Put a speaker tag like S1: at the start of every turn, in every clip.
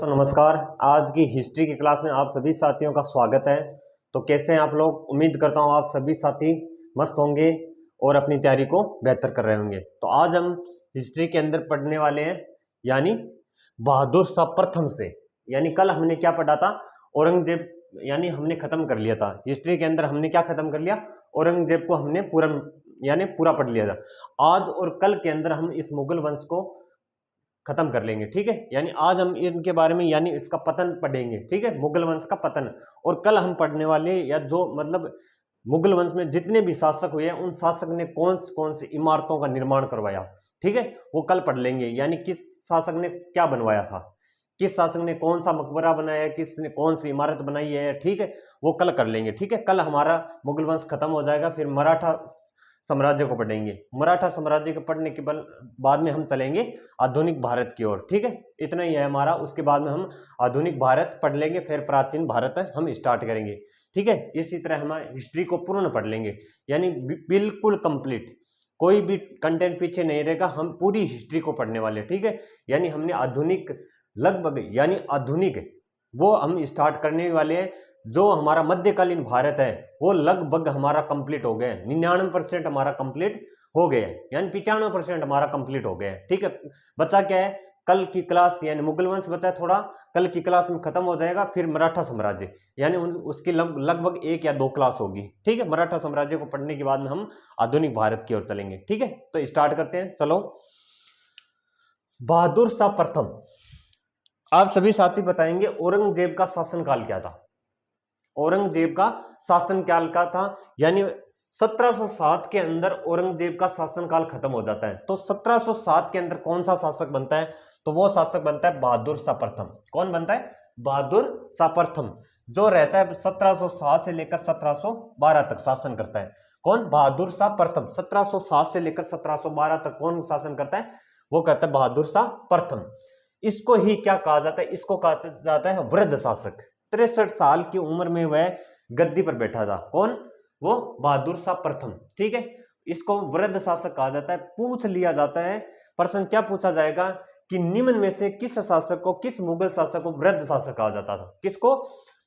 S1: दोस्तों नमस्कार। आज की हिस्ट्री की क्लास में आप सभी साथियों का स्वागत है। तो कैसे हैं आप लोग? उम्मीद करता हूं आप सभी साथी मस्त होंगे और अपनी तैयारी को बेहतर कर रहे होंगे। तो आज हम हिस्ट्री के अंदर पढ़ने वाले हैं यानी बहादुर शाह प्रथम से। यानी कल हमने क्या पढ़ा था? औरंगजेब, यानी हमने खत्म कर लिया था हिस्ट्री के अंदर। हमने क्या खत्म कर लिया? औरंगजेब को हमने पूरा पढ़ लिया था। आज और कल के अंदर हम इस मुगल वंश को खत्म कर लेंगे, ठीक है। यानी आज हम इनके बारे में यानी इसका पतन पढ़ेंगे, ठीक है, मुगल वंश का पतन। और कल हम पढ़ने वाले या जो मतलब मुगल वंश में जितने भी शासक हुए हैं उन शासक ने कौन कौन सी इमारतों का निर्माण करवाया, ठीक है, वो कल पढ़ लेंगे। यानी किस शासक ने क्या बनवाया था, किस शासक ने कौन सा मकबरा बनाया, किसने कौन सी इमारत बनाई है, ठीक है, वो कल कर लेंगे, ठीक है। कल हमारा मुगल वंश खत्म हो जाएगा, फिर मराठा साम्राज्य को पढ़ेंगे। मराठा साम्राज्य के पढ़ने के बाद में हम चलेंगे आधुनिक भारत की ओर, ठीक है। इतना ही है हमारा। उसके बाद में हम आधुनिक भारत पढ़ लेंगे, फिर प्राचीन भारत हम स्टार्ट करेंगे, ठीक है। इसी तरह हम हिस्ट्री को पूर्ण पढ़ लेंगे, यानी बिल्कुल कंप्लीट, कोई भी कंटेंट पीछे नहीं रहेगा। हम पूरी हिस्ट्री को पढ़ने वाले, ठीक है। यानी हमने आधुनिक लगभग यानी आधुनिक वो हम स्टार्ट करने वाले हैं। जो हमारा मध्यकालीन भारत है वो लगभग हमारा कंप्लीट हो गया, 99% हमारा कंप्लीट हो गया, यानी 95% हमारा कंप्लीट हो गया, ठीक है। बचा क्या है? कल की क्लास यानी मुगल वंश बचा है थोड़ा, कल की क्लास में खत्म हो जाएगा। फिर मराठा साम्राज्य, यानी उसकी लगभग 1 या 2 क्लास होगी, ठीक है। मराठा साम्राज्य को पढ़ने के बाद में हम आधुनिक भारत की ओर चलेंगे, ठीक है। तो स्टार्ट करते हैं, चलो। बहादुर शाह प्रथम, आप सभी साथी बताएंगे औरंगजेब का शासनकाल क्या था? औरंगजेब का शासनकाल का था, यानी 1707 के अंदर औरंगजेब का शासनकाल खत्म हो जाता है। तो 1707 के अंदर कौन सा शासक बनता है? तो वो शासक बनता है बहादुर शाह प्रथम। कौन बनता है? बहादुर शाह प्रथम, जो रहता है 1707 से लेकर 1712 तक शासन करता है। कौन? बहादुर शाह प्रथम। 1707 से लेकर 1712 तक कौन शासन करता है? वो कहता है बहादुर शाह प्रथम। इसको ही क्या कहा जाता है? इसको कहा जाता है वृद्ध शासक। 63 साल की उम्र में वह गद्दी पर बैठा था। कौन? वो बहादुर शाह प्रथम, ठीक है। इसको वृद्ध शासक कहा जाता है। पूछ लिया जाता है प्रश्न, क्या पूछा जाएगा कि निम्न में से किस शासक को, किस मुगल शासक को वृद्ध शासक कहा जाता था? किसको?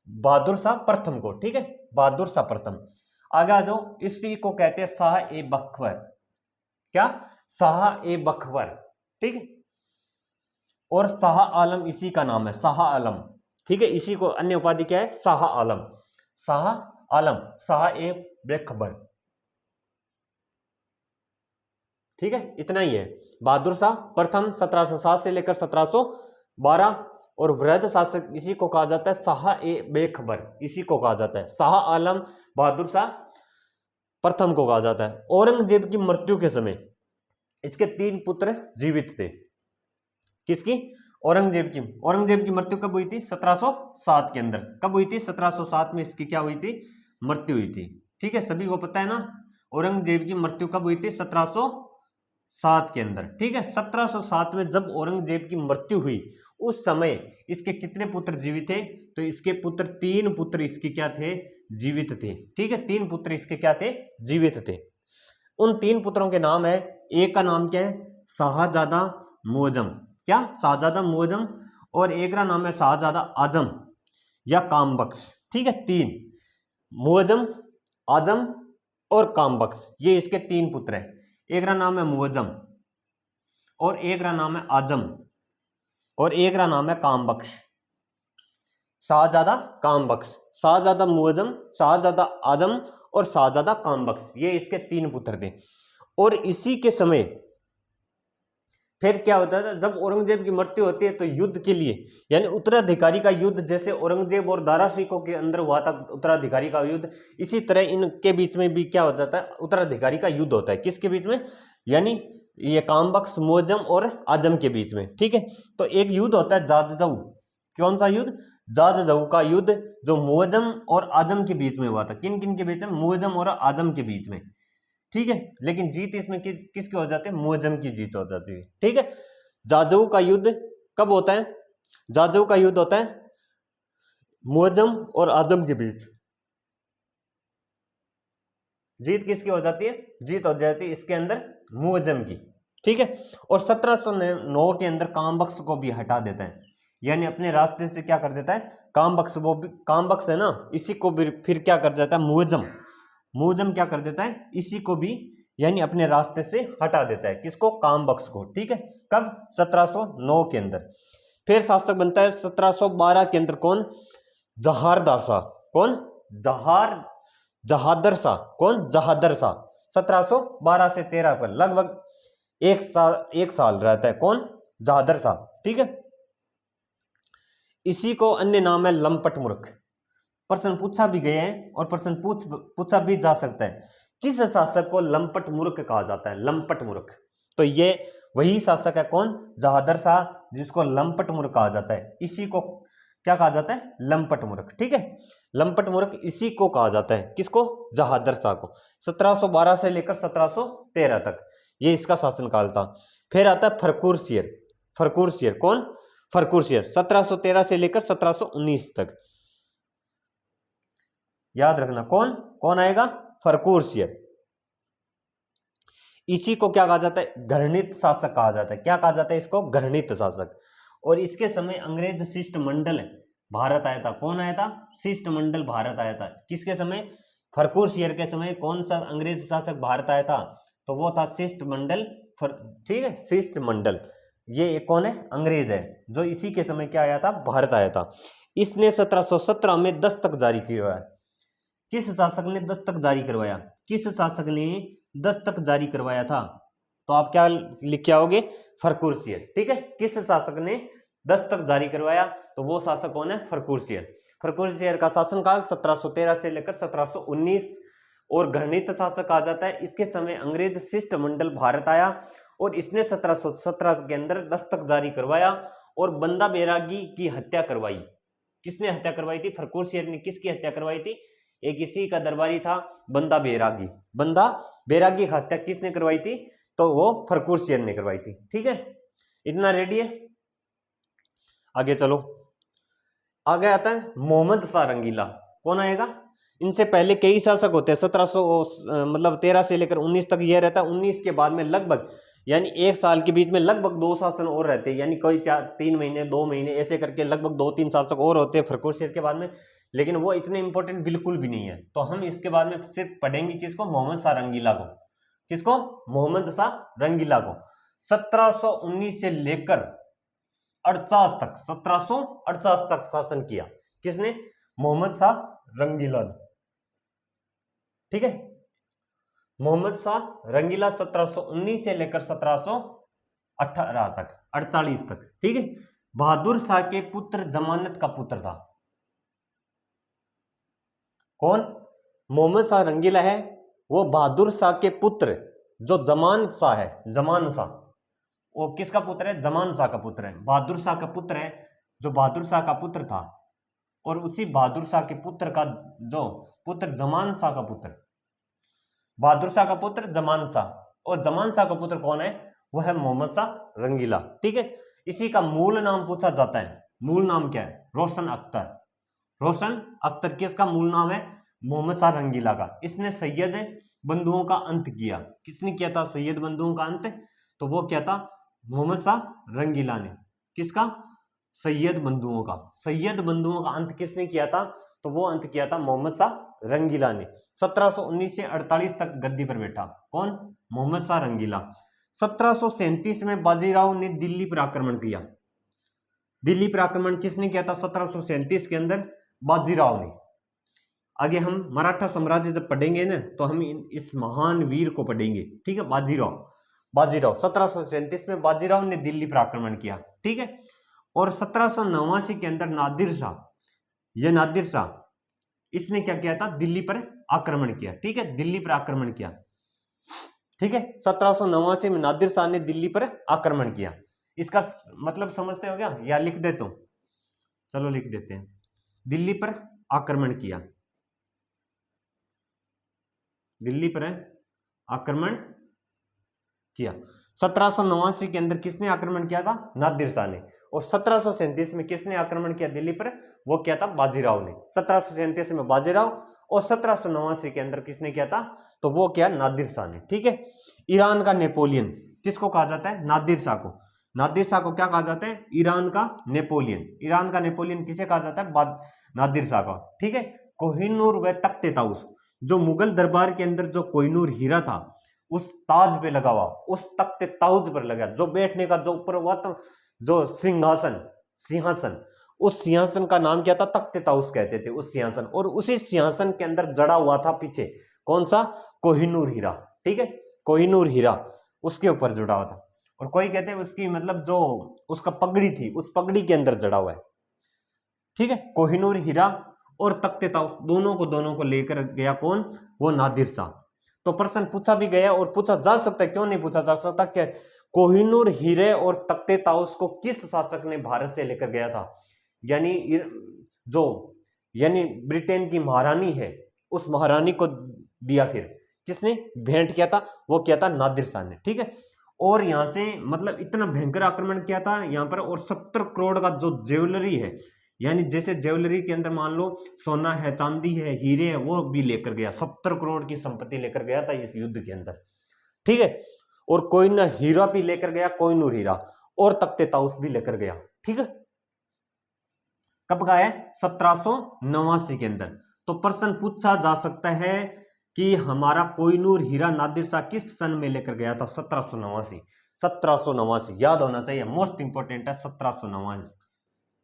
S1: बहादुर शाह प्रथम को, ठीक है, बहादुर शाह प्रथम। आगे आ जाओ। इसी को कहते हैं शाह ए बख्तर। क्या? शाह ए बख्तर, ठीक है। और शाह आलम इसी का नाम है, शाह आलम, ठीक है। इसी को अन्य उपाधि क्या है? शाह आलम, शाह आलम, शाह ए बेखबर, ठीक है। इतना ही है। बहादुर शाह प्रथम 1707 से लेकर 1712, और वृद्ध शासक इसी को कहा जाता है शाह ए बेखबर, इसी को कहा जाता है। शाह आलम, बहादुर शाह प्रथम को कहा जाता है। औरंगजेब की मृत्यु के समय इसके 3 पुत्र जीवित थे। किसकी? औरंगजेब की। औरंगजेब की मृत्यु कब हुई थी? 1707 के अंदर। कब हुई थी? 1707 में इसकी क्या हुई थी? मृत्यु हुई थी, ठीक है। सभी को पता है ना औरंगजेब की मृत्यु कब हुई थी? 1707 के अंदर, ठीक है। 1707 में जब औरंगजेब की मृत्यु हुई उस समय इसके कितने पुत्र जीवित थे? तो इसके पुत्र 3 पुत्र इसके क्या थे? जीवित थे, ठीक है। 3 पुत्र इसके क्या थे? जीवित थे। उन 3 पुत्रों के नाम है, एक का नाम क्या है? शाहजादा मुअज्जम। क्या? शाहजादा मुअज्जम। और एक का नाम है शाहजादा आजम या कामबख्श, ठीक है। 3 मुअज्जम, आजम और कामबख्श, ये इसके 3 पुत्र हैं। एक का नाम है मुअज्जम, और एक का नाम है आजम, और एक का नाम है कामबख्श। शाहजादा कामबख्श, शाहजादा मुअज्जम, शाहजादा आजम और शाहजादा कामबख्श, ये इसके 3 पुत्र थे। और इसी के समय फिर क्या होता था? जब औरंगजेब की मृत्यु होती है तो युद्ध के लिए, यानी उत्तराधिकारी का युद्ध, जैसे औरंगजेब और दारा शिकोह के अंदर हुआ था उत्तराधिकारी का युद्ध, इसी तरह इनके बीच में भी क्या हो जाता है? उत्तराधिकारी का युद्ध होता है। किसके बीच में? यानी ये कामबख्श, मुअज्जम और आजम के बीच में, ठीक है। तो एक युद्ध होता है जाजजऊ। कौन सा युद्ध? जाजजऊ का युद्ध, जो मुअज्जम और आजम के बीच में हुआ था। किन किन के बीच में? मुअज्जम और आजम के बीच में, ठीक है। लेकिन जीत इसमें किसकी हो जाती है? मुअज्जम की जीत हो जाती है, ठीक है। जाजऊ का युद्ध कब होता है? जाजऊ का युद्ध होता है मुअज्जम और आजम के बीच। जीत किसकी हो जाती है? जीत हो जाती है इसके अंदर मुअज्जम की, ठीक है। और 1709 के अंदर कामबख्श को भी हटा देता है। यानी अपने रास्ते से क्या कर देता है, काम बख्श, वो भी काम बख्श है ना, इसी को भी फिर क्या कर देता है, मुअज्जम, मुअज्जम क्या कर देता है, इसी को भी यानी अपने रास्ते से हटा देता है, किसको, काम बख्श को। ठीक है, कब, 1709 के अंदर। फिर शासक बनता है 1712 के अंदर, कौन, जहारदार शाह, कौन, जहादर शाह, कौन, जहादर शाह। 1712 से 13 पर लगभग एक साल रहता है, कौन, जहादर शाह। ठीक है, इसी को अन्य नाम है लंपट मूर्ख। प्रश्न पूछा भी गया है और प्रश्न पूछा भी जा सकता है, किस शासक को लंपट मूर्ख कहा जाता है, लंपट मूर्ख। तो ये वही शासक है, कौन, जहादर शाह, जिसको लंपट मूर्ख कहा जाता है। इसी को क्या कहा जाता है, लंपट मूर्ख। ठीक है, लंपट मूर्ख इसी को कहा जाता है, किसको, जहादर शाह को। 1712 से लेकर 1713 तक ये इसका शासनकाल था। फिर आता है फरखुर शेर, फरखुर शेर, कौन, फरखुर शेर, 1713 से लेकर 1719 तक। याद रखना, कौन कौन आएगा, फरखुर शेर। इसी को क्या कहा जाता है, घृणित शासक कहा जाता है। क्या कहा जाता है इसको, घृणित शासक। और इसके समय अंग्रेज शिष्टमंडल भारत आया था। कौन आया था, शिष्टमंडल भारत आया था। किसके समय, फरखुर शेर के समय कौन सा अंग्रेज शासक भारत आया था, तो वो था शिष्टमंडल। ठीक है, शिष्टमंडल, ये कौन है, अंग्रेज है, जो इसी के समय क्या आया था, भारत आया था। इसने 1717 में दस्तक जारी करवाया। किस शासक ने दस्तक जारी करवाया, किस शासक ने दस्तक जारी करवाया था, तो आप क्या लिख के आओगे, फरखुर शेर। ठीक है, किस शासक ने दस्तक जारी करवाया, तो वो शासक कौन है, फरखुर शेर। फरखुर शेर का शासनकाल 1713 से लेकर 1719 और घृणित शासक आ जाता है। इसके समय अंग्रेज शिष्टमंडल भारत आया और इसने 1717 के अंदर दस्तक जारी करवाया और बंदा बैरागी की हत्या करवाई। किसने हत्या करवाई थी, फरखुर शेर ने। किसकी हत्या करवाई थी, एक इसी का दरबारी था, बंदा बैरागी। बंदा बैरागी की हत्या किसने करवाई थी, तो वो फरखुर शेर ने करवाई थी। ठीक है, इतना रेडी है, आगे चलो। आगे आता है मोहम्मद शाह रंगीला। कौन आएगा, इनसे पहले कई शासक होते हैं, 1700 मतलब 13 से लेकर 19 तक यह रहता है। 19 के बाद में लगभग यानी एक साल के बीच में लगभग 2 शासन और रहते हैं, यानी कोई 3 महीने 2 महीने ऐसे करके लगभग 2-3 शासक और होते हैं फरखुर शेर के बाद में, लेकिन वो इतने इंपॉर्टेंट बिल्कुल भी नहीं है। तो हम इसके बाद में सिर्फ पढ़ेंगे किसको, मोहम्मद शाह रंगीला को। किसको, मोहम्मद शाह रंगीला को। 1719 से लेकर 48 तक, 1748 तक शासन किया। किसने, मोहम्मद शाह रंगीला ने। ठीक है, मोहम्मद शाह रंगीला 1719 से लेकर 1718 तक, 48 तक। ठीक है, बहादुर शाह के पुत्र जमानत का पुत्र था। कौन, मोहम्मद शाह रंगीला है, वो बहादुर शाह के पुत्र जो जमान शाह है, जमान शाह, वो किसका पुत्र है, जमान शाह का पुत्र है। बहादुर शाह का पुत्र है, जो बहादुर शाह का पुत्र था, और उसी बहादुर शाह के पुत्र का जो पुत्र जमान शाह का पुत्र, बहादुर शाह का पुत्र जमान शाह, और जमान शाह का पुत्र कौन है, वो है मोहम्मद शाह रंगीला। ठीक है, इसी का मूल नाम पूछा जाता है। मूल नाम क्या है, रोशन अख्तर। रोशन अख्तर किसका मूल नाम है, मोहम्मद शाह रंगीला का। इसने सैयद बंधुओं का अंत किया। किसने किया था सैयद बंधुओं का अंत, तो वो क्या था, मोहम्मद शाह रंगीला ने। किसका, सैयद बंधुओं का। सैयद बंधुओं का अंत किसने किया था, तो वो अंत किया था मोहम्मद शाह रंगीला ने। 1719 से 48 तक गद्दी पर बैठा। कौन, मोहम्मद शाह रंगीला। 1737 में बाजीराव ने दिल्ली पर आक्रमण किया। दिल्ली पर आक्रमण किसने किया था, 1737 के अंदर बाजीराव ने। आगे हम मराठा साम्राज्य जब पढ़ेंगे ना, तो हम इस महान वीर को पढ़ेंगे। ठीक है, बाजीराव। बाजीराव 1737 में बाजीराव ने दिल्ली पर आक्रमण किया। ठीक है, और 1789 के अंदर नादिर शाह, यह नादिर शाह, इसने क्या किया था, दिल्ली पर आक्रमण किया। ठीक है, दिल्ली पर आक्रमण किया। ठीक है, 1789 में नादिर शाह ने दिल्ली पर आक्रमण किया। इसका मतलब समझते हो क्या, या लिख देता हूं, चलो लिख देते हैं। दिल्ली पर आक्रमण किया, दिल्ली पर आक्रमण किया। 1789 के अंदर किसने आक्रमण किया था, नादिर शाह ने। और 1737 में किसने आक्रमण किया दिल्ली पर, वो किया था बाजीराव ने। 1737 में बाजीराव, और 1789 के अंदर किसने किया था, तो वो किया नादिर शाह ने। ठीक है, ईरान का नेपोलियन किसको कहा जाता है, नादिर शाह को। नादिर शाह को क्या कहा जाता है? ईरान का नेपोलियन। ईरान का नेपोलियन किसे कहा जाता है? नादिर शाह का। ठीक है। कोहिनूर व तख्ते ताउस, जो मुगल दरबार के अंदर जो कोहिनूर हीरा था उस ताज पे लगा हुआ, उस तख्ते ताउस पर लगा, जो बैठने का जो ऊपर हुआ तो जो सिंहासन, सिंहासन, उस सिंहासन का नाम क्या था? तख्ते ताउस कहते थे उस सिंहासन। और उसी सिंहासन के अंदर जड़ा हुआ था पीछे कौन सा? कोहिनूर हीरा। ठीक है, कोहिनूर हीरा उसके ऊपर जुड़ा हुआ था। और कोई कहते हैं उसकी मतलब जो उसका पगड़ी थी उस पगड़ी के अंदर जड़ा हुआ है। ठीक है, कोहिनूर हीरा और तख्ते ताउस दोनों को लेकर गया कौन? वो नादिर शाह। तो प्रश्न पूछा भी गया और पूछा जा सकता है, क्यों नहीं पूछा जा सकता? क्या कोहिनूर हीरे और तख्ते ताउस को किस शासक ने भारत से लेकर गया था? यानी जो यानी ब्रिटेन की महारानी है उस महारानी को दिया। फिर किसने भेंट किया था? वो किया था नादिर शाह ने। ठीक है, और यहां से मतलब इतना भयंकर आक्रमण किया था यहाँ पर, और 70 करोड़ का जो ज्वेलरी है, यानी जैसे ज्वेलरी के अंदर मान लो सोना है, चांदी है, हीरे है, वो भी लेकर गया। 70 करोड़ की संपत्ति लेकर गया था इस युद्ध के अंदर। ठीक है, और कोई ना हीरा भी लेकर गया, कोहिनूर हीरा, और तख्ते ताउस भी लेकर गया। ठीक है, कब का है? 1789 के अंदर। तो प्रश्न पूछा जा सकता है कि हमारा कोहिनूर हीरा नादिर शाह किस सन में लेकर गया था? 1789। 1789 याद होना चाहिए, मोस्ट इंपोर्टेंट है 1789।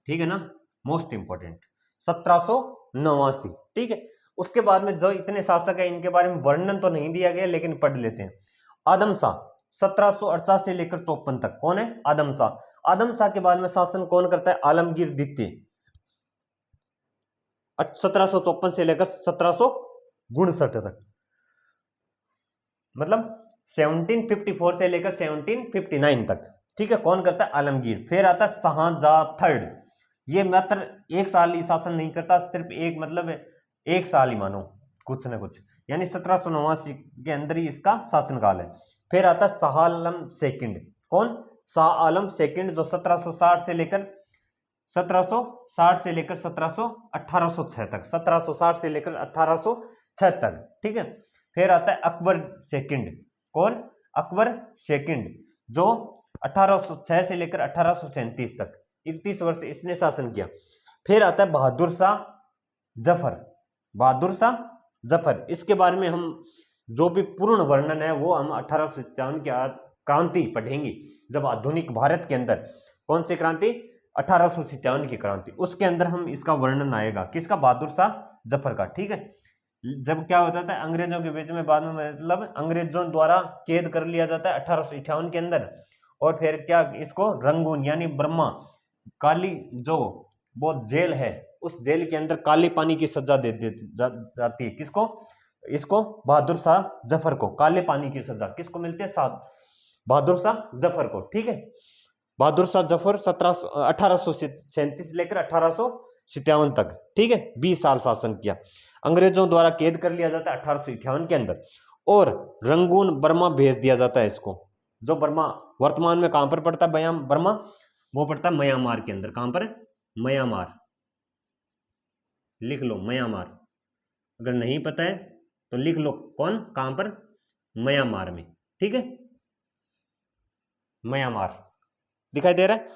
S1: ठीक है ना, मोस्ट इंपोर्टेंट 1789। ठीक है, उसके बाद में जो इतने शासक है इनके बारे में वर्णन तो नहीं दिया गया, लेकिन पढ़ लेते हैं। आदम शाह 1748 से लेकर 54 तक। कौन है? आदम शाह। आदम शाह के बाद में शासन कौन करता है? आलमगीर द्वितीय। 1754 से लेकर 1759 तक, मतलब 1754 से लेकर 1759 तक। ठीक है, कौन करता है? आलमगीर। फिर आता है शाहजहां थर्ड। ये मात्र एक साल ही शासन नहीं करता, सिर्फ एक मतलब एक साल ही मानो, कुछ ना कुछ, यानी 1789 के अंदर ही इसका शासनकाल है। फिर आता है शाह आलम सेकंड। कौन? शाह आलम सेकंड, जो 1760 से लेकर 1806 तक, 1760 से लेकर 1806 तक। ठीक है, फिर आता है अकबर सेकंड। कौन? अकबर सेकंड, जो 1806 से लेकर 1837 तक, 31 वर्ष इसने शासन किया। फिर आता है बहादुर शाह जफर। बहादुर शाह जफर, इसके बारे में हम जो भी पूर्ण वर्णन है वो हम 1857 की क्रांति पढ़ेंगे, जब आधुनिक भारत के अंदर कौन सी क्रांति? 1857 की क्रांति, उसके अंदर हम इसका वर्णन आएगा। किसका? बहादुर शाह जफर का। ठीक है, जब क्या होता था अंग्रेजों के बीच में, बाद में मतलब अंग्रेजों द्वारा कैद कर लिया जाता है 1858 के अंदर, और फिर क्या इसको रंगून यानी ब्रह्मा काली जो वो जेल है, उस जेल के अंदर काले पानी की सजा दे दी जाती है। किसको? इसको बहादुर शाह जफर को काले पानी की सजा किसको मिलती है? बहादुर शाह जफर को। ठीक है, बहादुर शाह जफर 1837 लेकर 1857 तक। ठीक है, 20 साल शासन किया। अंग्रेजों द्वारा कैद कर लिया जाता है 1858 के अंदर, और रंगून बर्मा भेज दिया जाता है इसको। जो बर्मा वर्तमान में कहां पर पड़ता है? बर्मा, वो पड़ता है म्यांमार के अंदर। कहां पर? म्यांमार, लिख लो म्यांमार। अगर नहीं पता है तो लिख लो कौन, कहां पर? म्यांमार में। ठीक है, म्यांमार दिखाई दे रहा है।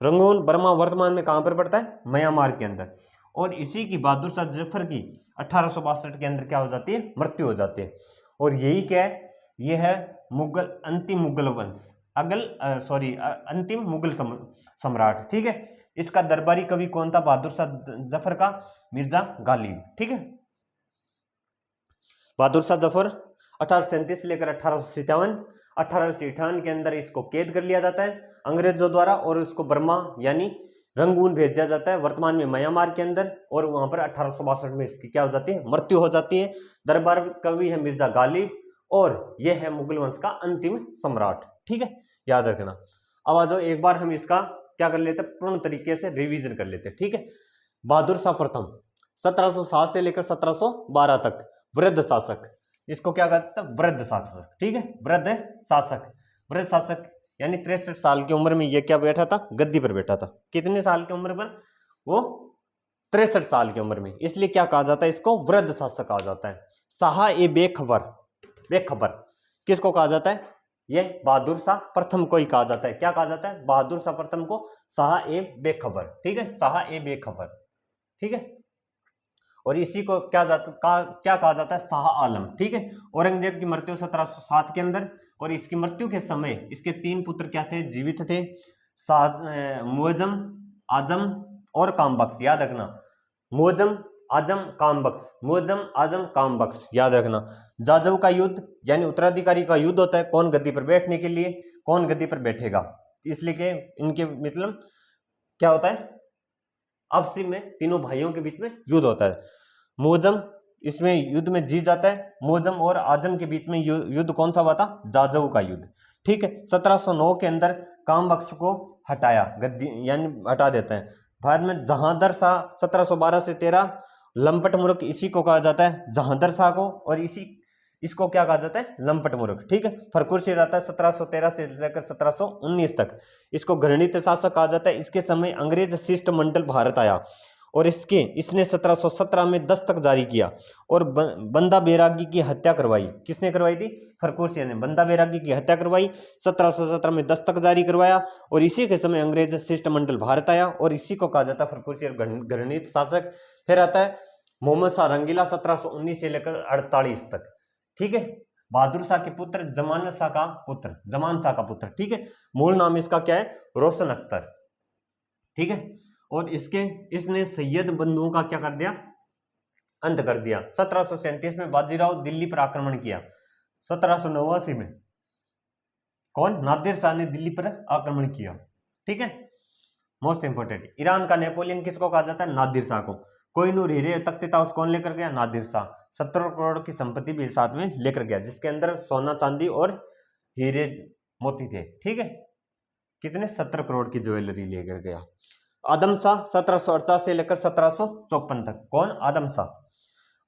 S1: रंगून बर्मा वर्तमान में कहां पर पड़ता है? म्यांमार के अंदर। और इसी की बहादुर शाह जफर की 1862 के अंदर क्या हो जाती है? मृत्यु हो जाती है। और यही क्या है? यह है मुगल अंतिम मुगल वंश, अंतिम मुगल सम्राट। ठीक है, इसका दरबारी कवि कौन था? बहादुर शाह जफर का मिर्जा गालिब। ठीक है, बहादुर शाह जफर 1837 से लेकर 1857 के अंदर इसको कैद कर लिया जाता है अंग्रेजों द्वारा, और उसको बर्मा यानी रंगून भेज दिया जाता है वर्तमान में म्यांमार के अंदर, और वहां पर 1862 में इसकी क्या हो जाती है? मृत्यु हो जाती है। दरबार कवि है मिर्जा गालिब, और यह है मुगल वंश का अंतिम सम्राट। ठीक है, याद रखना। अब आ जाओ एक बार हम इसका क्या कर लेते हैं, पूर्ण तरीके से रिवीजन कर लेते हैं। ठीक है, बहादुर शाह प्रथम 1707 से लेकर 1712 तक वृद्ध शासक, इसको क्या कहते हैं? वृद्ध शासक। ठीक है, वृद्ध शासक। वृद्ध शासक यानी 63 साल की उम्र में ये क्या बैठा था? गद्दी पर बैठा था। कितने साल की उम्र पर? वो 63 साल की उम्र में, इसलिए क्या कहा जाता है? इसको वृद्ध शासक कहा जाता है। शाह ए बेखबर, बेखबर किसको कहा जाता है? ये बहादुर शाह प्रथम को ही कहा जाता है। क्या कहा जाता है? बहादुर शाह प्रथम को शाह-ए-बेखबर, ठीक है, शाह-ए-बेखबर, ठीक है। और इसी को क्या कहा जाता है? शाह आलम, ठीक है। औरंगजेब की मृत्यु 1707 के अंदर, और इसकी मृत्यु के समय इसके 3 पुत्र क्या थे? जीवित थे, मुअज्जम, आजम और कामबख्श, याद रखना, मुअज्जम, आजम, कामबख्श, मुअज्जम, आजम, कामबख्श, याद रखना। जाजऊ का युद्ध यानी उत्तराधिकारी का युद्ध होता है, कौन गद्दी पर बैठने के लिए, कौन गद्दी पर बैठेगा, इसलिए कि इनके मतलब क्या होता है? आपसी में तीनों भाइयों के बीच में युद्ध होता है। मुअज्जम इसमें युद्ध में जीत जाता है, मुअज्जम और आजम के बीच में युद्ध कौन सा हुआ था? जाजऊ का युद्ध, ठीक है। 1709 के अंदर कामबख्श को हटाया, गद्दी यानी हटा देते हैं। बाद में जहांदर शाह 1712 से 13, लंपट मूर्ख इसी को कहा जाता है, जहांदर शाह को, और इसको क्या कहा जाता है? लंपट मूर्ख, ठीक है। फरखुर सिंह रहता है 1713 से लेकर 1719 तक, इसको घृणित शासक कहा जाता है। इसके समय अंग्रेज शिष्टमंडल भारत आया और इसने 1717 में दस्तक जारी किया और बंदा बैरागी की हत्या करवाई। किसने करवाई थी? फरखुर सिंह ने बंदा बैरागी की हत्या करवाई, 1717 में दस्तक जारी करवाया, और इसी के समय अंग्रेज शिष्टमंडल भारत आया और इसी को कहा जाता है फरखुर सिंह घृणित शासक। फिर आता है मोहम्मद शाह रंगीला 1719 से लेकर 48 तक, ठीक है। बहादुर शाह के पुत्र, जमान शाह का पुत्र, ठीक है। मूल नाम इसका क्या है? रोशन अख्तर, ठीक है। और इसने सैयद बंधुओं का क्या कर दिया? अंत कर दिया। 1737 में बाजीराव दिल्ली पर आक्रमण किया। 1789 में कौन? नादिर शाह ने दिल्ली पर आक्रमण किया, ठीक है। मोस्ट इंपोर्टेंट, ईरान का नेपोलियन किसको कहा जाता है? नादिर शाह को। कोहिनूर हीरे तख्त ताउस कौन लेकर गया? नादिर शाह। 70 करोड़ की संपत्ति भी साथ में लेकर गया, जिसके अंदर सोना, चांदी और हीरे मोती थे, ठीक है। कितने? 70 करोड़ की ज्वेलरी लेकर गया। आदम शाह 1748 से लेकर 1754 तक, कौन? आदम शाह।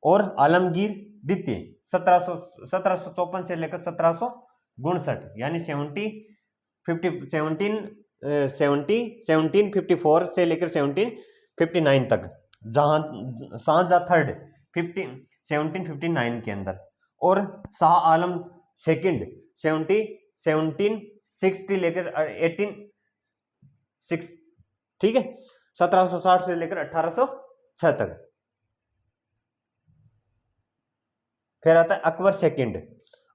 S1: और आलमगीर द्वितीय 1754 से लेकर 1759, यानी 1754 से लेकर 1759 तक। शाहजहां थर्ड 1759 के अंदर, और शाह आलम सेकंड 1760 लेकर 1806, ठीक है। 1760 से लेकर 1806 तक। फिर आता है अकबर सेकंड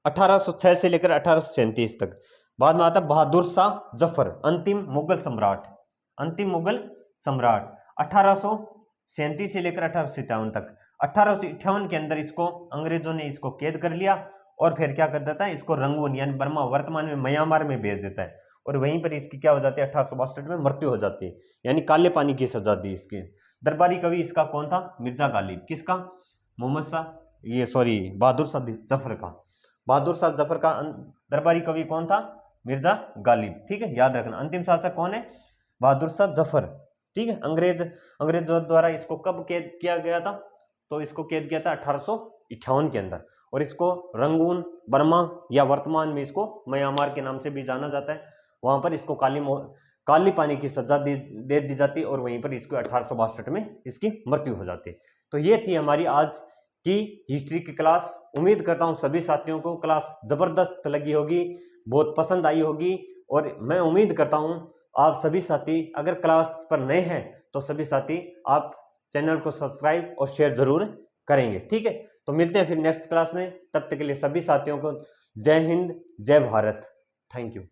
S1: 1806 से लेकर 1837 तक। बाद में आता है बहादुर शाह जफर, अंतिम मुगल सम्राट 1837 से लेकर 1857 तक। 1858 के अंदर इसको अंग्रेजों ने इसको कैद कर लिया और फिर क्या कर देता है? इसको रंगून यानी बर्मा, वर्तमान में म्यांमार में भेज देता है, और वहीं पर इसकी क्या हो जाती है? 1862 में मृत्यु हो जाती है, यानी काले पानी की सजा दी इसकी। दरबारी कवि इसका कौन था? मिर्जा गालिब। किसका? बहादुर शाह जफर का। बहादुर शाह जफर का दरबारी कवि कौन था? मिर्जा गालिब, ठीक है, याद रखना। अंतिम शासक कौन है? बहादुर शाह जफर, ठीक है। अंग्रेजों द्वारा इसको कब कैद किया गया था? तो इसको कैद किया था 1858 के अंदर, और इसको रंगून, बर्मा या वर्तमान में इसको म्यांमार के नाम से भी जाना जाता है। वहां पर इसको काली पानी की सजा दे दी जाती, और वहीं पर इसको 1862 में इसकी मृत्यु हो जाती। तो ये थी हमारी आज की हिस्ट्री की क्लास। उम्मीद करता हूँ सभी साथियों को क्लास जबरदस्त लगी होगी, बहुत पसंद आई होगी, और मैं उम्मीद करता हूँ आप सभी साथी अगर क्लास पर नए हैं तो सभी साथी आप चैनल को सब्सक्राइब और शेयर जरूर करेंगे, ठीक है। तो मिलते हैं फिर नेक्स्ट क्लास में, तब तक के लिए सभी साथियों को जय हिंद, जय भारत, थैंक यू।